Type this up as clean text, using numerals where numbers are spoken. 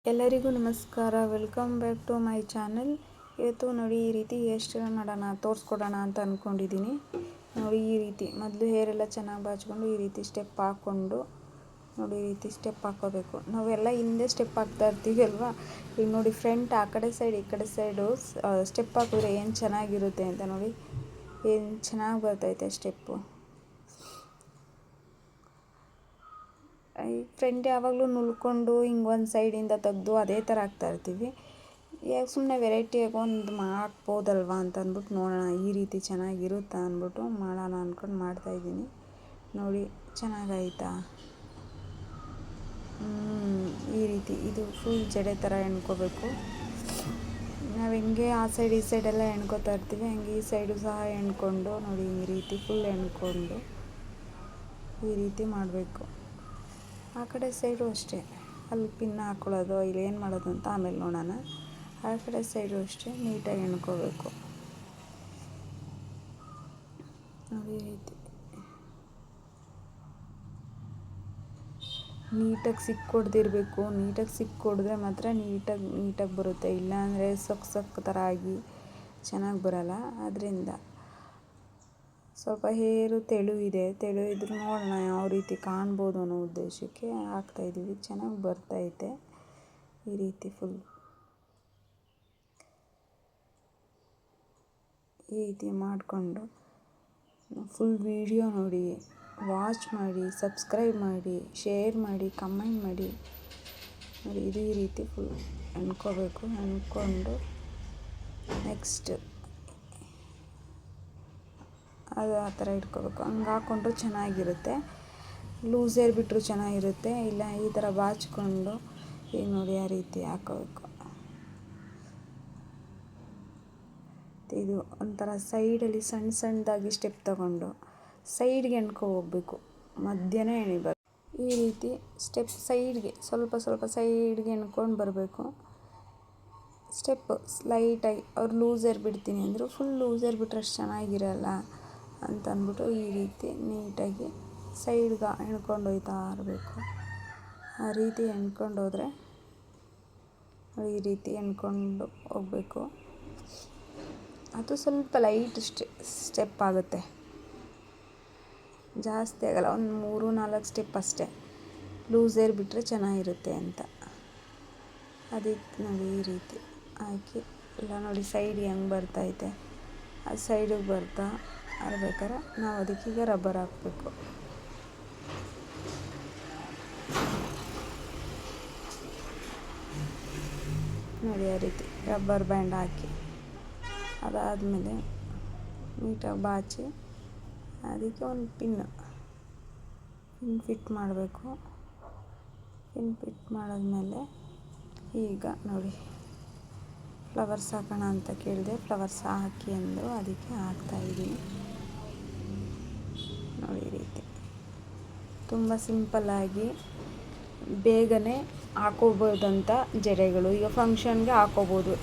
ಎಲ್ಲರಿಗೂ ನಮಸ್ಕಾರ, welcome back to my channel. ಇವತ್ತು ನೋಡಿ ಈ ರೀತಿ ಹೇರ್ ಸ್ಟೈಲ್ ಮಾಡೋಣ, ತೋರಿಸ್ಕೊಡೋಣ ಅಂತ ಅಂದ್ಕೊಂಡಿದ್ದೀನಿ. ನೋಡಿ ಈ ರೀತಿ ಮೊದಲು ಹೇರೆಲ್ಲ ಚೆನ್ನಾಗಿ ಬಾಚ್ಕೊಂಡು ಈ ರೀತಿ ಸ್ಟೆಪ್ ಹಾಕ್ಕೊಂಡು ನೋಡಿ ಈ ರೀತಿ ಸ್ಟೆಪ್ ಹಾಕ್ಕೋಬೇಕು. ನಾವೆಲ್ಲ ಹಿಂದೆ ಸ್ಟೆಪ್ ಹಾಕ್ತಾ ಇರ್ತೀವಿ ಅಲ್ವಾ. ಈಗ ನೋಡಿ ಫ್ರಂಟ್ ಆ ಕಡೆ ಸೈಡ್ ಈ ಕಡೆ ಸೈಡು ಸ್ಟೆಪ್ ಹಾಕಿದ್ರೆ ಏನು ಚೆನ್ನಾಗಿರುತ್ತೆ ಅಂತ ನೋಡಿ, ಏನು ಚೆನ್ನಾಗಿ ಬರ್ತೈತೆ ಸ್ಟೆಪ್ಪು. ಈ ಫ್ರಂಟ್ ಯಾವಾಗಲೂ ನುಲ್ಕೊಂಡು ಹಿಂಗೆ ಒಂದು ಸೈಡಿಂದ ತೆಗೆದು ಅದೇ ಥರ ಹಾಕ್ತಾಯಿರ್ತೀವಿ. ಯಾಕೆ ಸುಮ್ಮನೆ ವೆರೈಟಿಯಾಗಿ ಒಂದು ಹಾಕ್ಬೋದಲ್ವ ಅಂತ ಅಂದ್ಬಿಟ್ಟು ನೋಡೋಣ, ಈ ರೀತಿ ಚೆನ್ನಾಗಿರುತ್ತಾ ಅಂದ್ಬಿಟ್ಟು ಮಾಡೋಣ ಅಂದ್ಕೊಂಡು ಮಾಡ್ತಾಯಿದ್ದೀನಿ. ನೋಡಿ ಚೆನ್ನಾಗಾಯ್ತಾ? ಈ ರೀತಿ ಇದು ಫುಲ್ ಜಡೆ ಥರ ಎಣ್ಕೋಬೇಕು. ನಾವು ಹೆಂಗೆ ಆ ಸೈಡ್ ಈ ಸೈಡೆಲ್ಲ ಎಣ್ಕೋತಾ ಇರ್ತೀವಿ, ಹಂಗೆ ಈ ಸೈಡು ಸಹ ಎಣ್ಕೊಂಡು ನೋಡಿ ಈ ರೀತಿ ಫುಲ್ ಎಣ್ಕೊಂಡು ಈ ರೀತಿ ಮಾಡಬೇಕು. ಆ ಕಡೆ ಸೈಡು ಅಷ್ಟೇ, ಅಲ್ಲಿ ಪಿನ್ ಹಾಕ್ಕೊಳ್ಳೋದು ಇಲ್ಲಿ ಏನು ಮಾಡೋದು ಅಂತ ಆಮೇಲೆ ನೋಡೋಣ. ಆ ಕಡೆ ಸೈಡು ಅಷ್ಟೇ ನೀಟಾಗಿ ಎಣ್ಕೋಬೇಕು. ನೋಡಿ ಈ ರೀತಿ ನೀಟಾಗಿ ಸಿಕ್ಕೊಡ್ದಿರಬೇಕು. ನೀಟಾಗಿ ಸಿಕ್ಕೊಡಿದ್ರೆ ಮಾತ್ರ ನೀಟಾಗಿ ಬರುತ್ತೆ, ಇಲ್ಲಾಂದರೆ ಸೊಕ್ಕ ಥರ ಆಗಿ ಚೆನ್ನಾಗಿ ಬರೋಲ್ಲ. ಅದರಿಂದ ಸ್ವಲ್ಪ ಹೇರು ತೆಳು ಇದ್ರೂ ನೋಡೋಣ ಯಾವ ರೀತಿ ಕಾಣ್ಬೋದು ಅನ್ನೋ ಉದ್ದೇಶಕ್ಕೆ ಹಾಕ್ತಾಯಿದ್ದೀವಿ. ಚೆನ್ನಾಗಿ ಬರ್ತೈತೆ ಈ ರೀತಿ ಈ ರೀತಿ ಮಾಡಿಕೊಂಡು ಫುಲ್ ವಿಡಿಯೋ ನೋಡಿ, ವಾಚ್ ಮಾಡಿ, ಸಬ್ಸ್ಕ್ರೈಬ್ ಮಾಡಿ, ಶೇರ್ ಮಾಡಿ, ಕಮೆಂಟ್ ಮಾಡಿ. ನೋಡಿ ಇದು ಈ ರೀತಿ ಫುಲ್ ಎಣ್ಕೋಬೇಕು. ಎಣ್ಕೊಂಡು ನೆಕ್ಸ್ಟ್ ಅದು ಆ ಥರ ಇಟ್ಕೋಬೇಕು. ಹಂಗೆ ಹಾಕ್ಕೊಂಡ್ರು ಚೆನ್ನಾಗಿರುತ್ತೆ. ಲೂಸ್ ಹೇರ್ ಬಿಟ್ಟರು ಚೆನ್ನಾಗಿರುತ್ತೆ, ಇಲ್ಲ ಈ ಥರ ಬಾಚಿಕೊಂಡು ಈಗ ನೋಡಿ ಆ ರೀತಿ ಹಾಕೋಬೇಕು. ಇದು ಒಂಥರ ಸೈಡಲ್ಲಿ ಸಣ್ಣದಾಗಿ ಸ್ಟೆಪ್ ತಗೊಂಡು ಸೈಡ್ಗೆ ಎಣ್ಕೊ ಹೋಗಬೇಕು, ಮಧ್ಯನೇ ಎಣಿಬಾರ್ದು. ಈ ರೀತಿ ಸ್ಟೆಪ್ ಸೈಡ್ಗೆ ಸ್ವಲ್ಪ ಸೈಡ್ಗೆ ಎಣ್ಕೊಂಡು ಬರಬೇಕು. ಸ್ಟೆಪ್ ಲೈಟಾಗಿ ಅವ್ರು ಲೂಸ್ ಹೇರ್ ಬಿಡ್ತೀನಿ ಅಂದರು, ಫುಲ್ ಲೂಸ್ ಹೇರ್ ಬಿಟ್ಟರೆ ಅಷ್ಟು ಚೆನ್ನಾಗಿರಲ್ಲ ಅಂತ ಅಂದ್ಬಿಟ್ಟು ಈ ರೀತಿ ನೀಟಾಗಿ ಸೈಡ್ಗೆ ಎಣ್ಕೊಂಡು ಹೋಗ್ತಾ ಇರಬೇಕು. ಆ ರೀತಿ ಎಣ್ಕೊಂಡು ಹೋದರೆ ಈ ರೀತಿ ಎಣ್ಕೊಂಡು ಹೋಗಬೇಕು. ಅದು ಸ್ವಲ್ಪ ಲೈಟ್ ಸ್ಟೆಪ್ ಆಗುತ್ತೆ, ಜಾಸ್ತಿ ಆಗೋಲ್ಲ, ಒಂದು 3-4 ಸ್ಟೆಪ್ ಅಷ್ಟೇ. ಲೂಸ್ ಹೇರ್ ಬಿಟ್ಟರೆ ಚೆನ್ನಾಗಿರುತ್ತೆ ಅಂತ ಅದಕ್ಕೆ ನೋಡಿ ಈ ರೀತಿ ಹಾಕಿ ಎಲ್ಲ ನೋಡಿ ಸೈಡ್ ಹೆಂಗೆ ಬರ್ತೈತೆ ಆ ಸೈಡಿಗೆ ಬರ್ತಾ ಇರ್ಬೇಕಾದ್ರೆ ನಾವು ಅದಕ್ಕೀಗ ರಬ್ಬರ್ ಹಾಕಬೇಕು. ನೋಡಿ ಆ ರೀತಿ ರಬ್ಬರ್ ಬ್ಯಾಂಡ್ ಹಾಕಿ ಅದಾದಮೇಲೆ ನೀಟಾಗಿ ಬಾಚಿ ಅದಕ್ಕೆ ಒಂದು ಪಿನ್ ಫಿಟ್ ಮಾಡಬೇಕು. ಪಿನ್ ಫಿಟ್ ಮಾಡಿದ್ಮೇಲೆ ಈಗ ನೋಡಿ ಫ್ಲವರ್ಸ್ ಹಾಕೋಣ ಅಂತ ಕೇಳಿದೆ, ಫ್ಲವರ್ಸ್ ಹಾಕಿ ಅಂದರು, ಅದಕ್ಕೆ ಹಾಕ್ತಾಯಿದ್ದೀನಿ. ನೋಡಿ ಈ ರೀತಿ ತುಂಬ ಸಿಂಪಲ್ಲಾಗಿ ಬೇಗನೆ ಹಾಕೋಬೋದಂಥ ಜಡೆಗಳು. ಈಗ ಫಂಕ್ಷನ್ಗೆ ಹಾಕೋಬೋದು.